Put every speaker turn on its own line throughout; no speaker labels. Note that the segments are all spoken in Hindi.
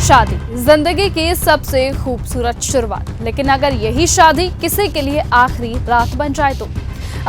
शादी जिंदगी की सबसे खूबसूरत शुरुआत, लेकिन अगर यही शादी किसी के लिए आखिरी रात बन जाए तो।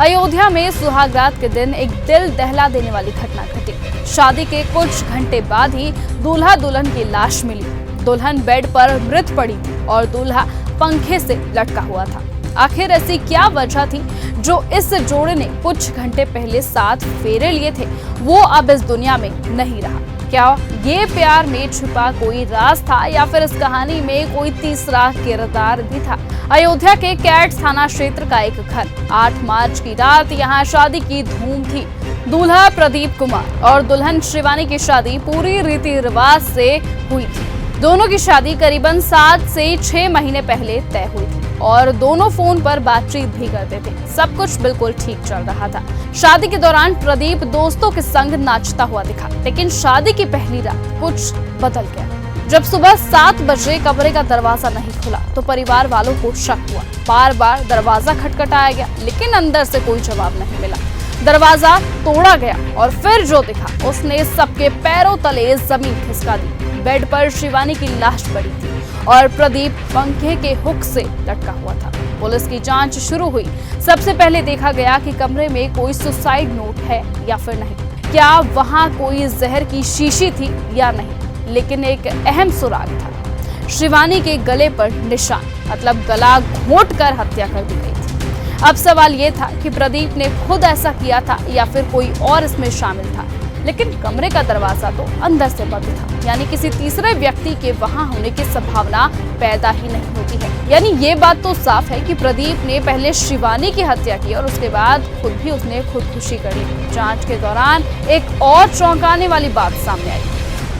अयोध्या में सुहाग रात के दिन एक दिल दहला देने वाली घटना घटी। शादी के कुछ घंटे बाद ही दूल्हा दुल्हन की लाश मिली। दुल्हन बेड पर मृत पड़ी थी और दूल्हा पंखे से लटका हुआ था। आखिर ऐसी क्या वजह थी जो इस जोड़े ने कुछ घंटे पहले 7 फेरे लिए थे, वो अब इस दुनिया में नहीं रहा। क्या ये प्यार में छिपा कोई राज था या फिर इस कहानी में कोई तीसरा किरदार भी था? अयोध्या के कैट थाना क्षेत्र का एक घर। 8 मार्च की रात यहाँ शादी की धूम थी। दूल्हा प्रदीप कुमार और दुल्हन शिवानी की शादी पूरी रीति रिवाज से हुई थी। दोनों की शादी करीबन 7 से 6 महीने पहले तय हुई थी और दोनों फोन पर बातचीत भी करते थे। सब कुछ बिल्कुल ठीक चल रहा था। शादी के दौरान प्रदीप दोस्तों के संग नाचता हुआ दिखा, लेकिन शादी की पहली रात कुछ बदल गया। जब सुबह 7 बजे कमरे का दरवाजा नहीं खुला तो परिवार वालों को शक हुआ। बार बार दरवाजा खटखटाया गया, लेकिन अंदर से कोई जवाब नहीं मिला। दरवाजा तोड़ा गया और फिर जो दिखा उसने सबके पैरों तले जमीन खिसका दी। बेड पर शिवानी की लाश पड़ी थी और प्रदीप पंखे के हुक से लटका हुआ था। पुलिस की जांच शुरू हुई। सबसे पहले देखा गया कि कमरे में कोई सुसाइड नोट है या फिर नहीं, क्या वहां कोई जहर की शीशी थी या नहीं। लेकिन एक अहम सुराग था, शिवानी के गले पर निशान, मतलब गला घोंट कर हत्या कर दी गई थी। अब सवाल ये था कि प्रदीप ने खुद ऐसा किया था या फिर कोई और इसमें शामिल था। लेकिन कमरे का दरवाजा तो अंदर से बंद था, यानी किसी तीसरे व्यक्ति के वहां होने की संभावना पैदा ही नहीं होती है। यानी ये बात तो साफ है कि प्रदीप ने पहले शिवानी की हत्या की और उसके बाद खुद भी उसने खुदकुशी कर ली। जांच के दौरान एक और चौंकाने वाली बात सामने आई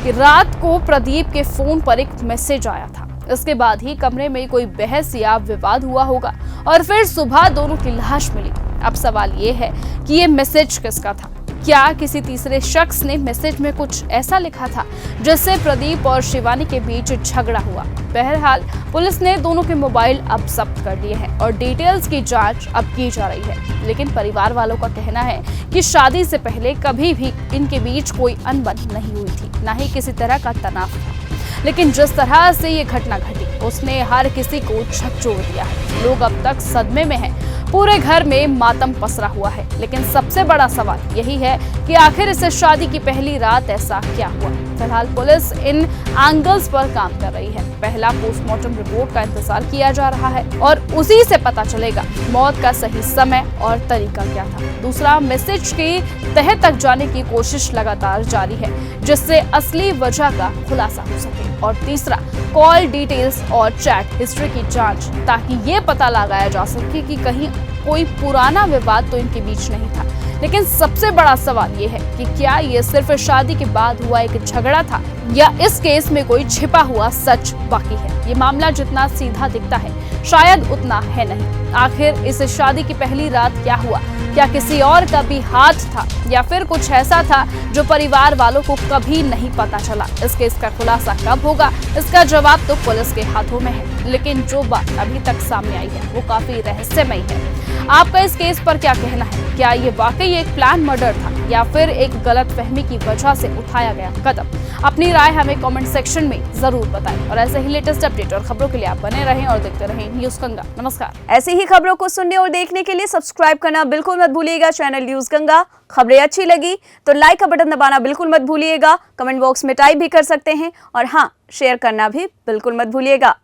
कि रात को प्रदीप के फोन पर एक मैसेज आया था। इसके बाद ही कमरे में कोई बहस या विवाद हुआ होगा और फिर सुबह दोनों की लाश मिली। अब सवाल ये है कि ये मैसेज किसका था? क्या किसी तीसरे शख्स ने मैसेज में कुछ ऐसा लिखा था जिससे प्रदीप और शिवानी के बीच झगड़ा हुआ? बहरहाल पुलिस ने दोनों के मोबाइल अब जब्त कर लिए हैं और डिटेल्स की जांच अब की जा रही है। लेकिन परिवार वालों का कहना है कि शादी से पहले कभी भी इनके बीच कोई अनबन नहीं हुई थी, न ही किसी तरह का तनाव था। लेकिन जिस तरह से ये घटना घटी उसने हर किसी को झकझोर दिया है। लोग अब तक सदमे में हैं। पूरे घर में मातम पसरा हुआ है। लेकिन सबसे बड़ा सवाल यही है कि आखिर इस शादी की पहली रात ऐसा क्या हुआ? फिलहाल पुलिस इन एंगल्स पर काम कर रही है। पहला पोस्टमार्टम रिपोर्ट का इंतजार किया जा रहा है और उसी से पता चलेगा मौत का सही समय और तरीका क्या था। दूसरा, मैसेज की तह तक जाने की कोशिश लगातार जारी है जिससे असली वजह का खुलासा हो सके। और तीसरा, कॉल डिटेल्स और चैट हिस्ट्री की जांच, ताकि ये पता लगाया जा सके कि कहीं कोई पुराना विवाद तो इनके बीच नहीं था। लेकिन सबसे बड़ा सवाल ये है कि क्या ये सिर्फ शादी के बाद हुआ एक झगड़ा था या इस केस में कोई छिपा हुआ सच बाकी है? ये मामला जितना सीधा दिखता है शायद उतना है नहीं। आखिर इस शादी की पहली रात क्या हुआ? क्या किसी और का भी हाथ था या फिर कुछ ऐसा था जो परिवार वालों को कभी नहीं पता चला? इस केस का खुलासा कब होगा, इसका जवाब तो पुलिस के हाथों में है। लेकिन जो बात अभी तक सामने आई है वो काफी रहस्यमयी है। आपका इस केस पर क्या कहना है? क्या ये वाकई एक प्लान मर्डर था या फिर एक गलतफहमी की वजह से उठाया गया कदम? अपनी राय हमें कमेंट सेक्शन में जरूर बताएं और ऐसे ही लेटेस्ट अपडेट और खबरों के लिए आप बने रहें और देखते रहें न्यूज़ गंगा। नमस्कार।
ऐसी ही खबरों को सुनने और देखने के लिए सब्सक्राइब करना बिल्कुल मत भूलिएगा चैनल न्यूज़ गंगा। खबरें अच्छी लगी तो लाइक का बटन दबाना बिल्कुल मत भूलिएगा। कमेंट बॉक्स में टाइप भी कर सकते हैं और हाँ, शेयर करना भी बिल्कुल मत भूलिएगा।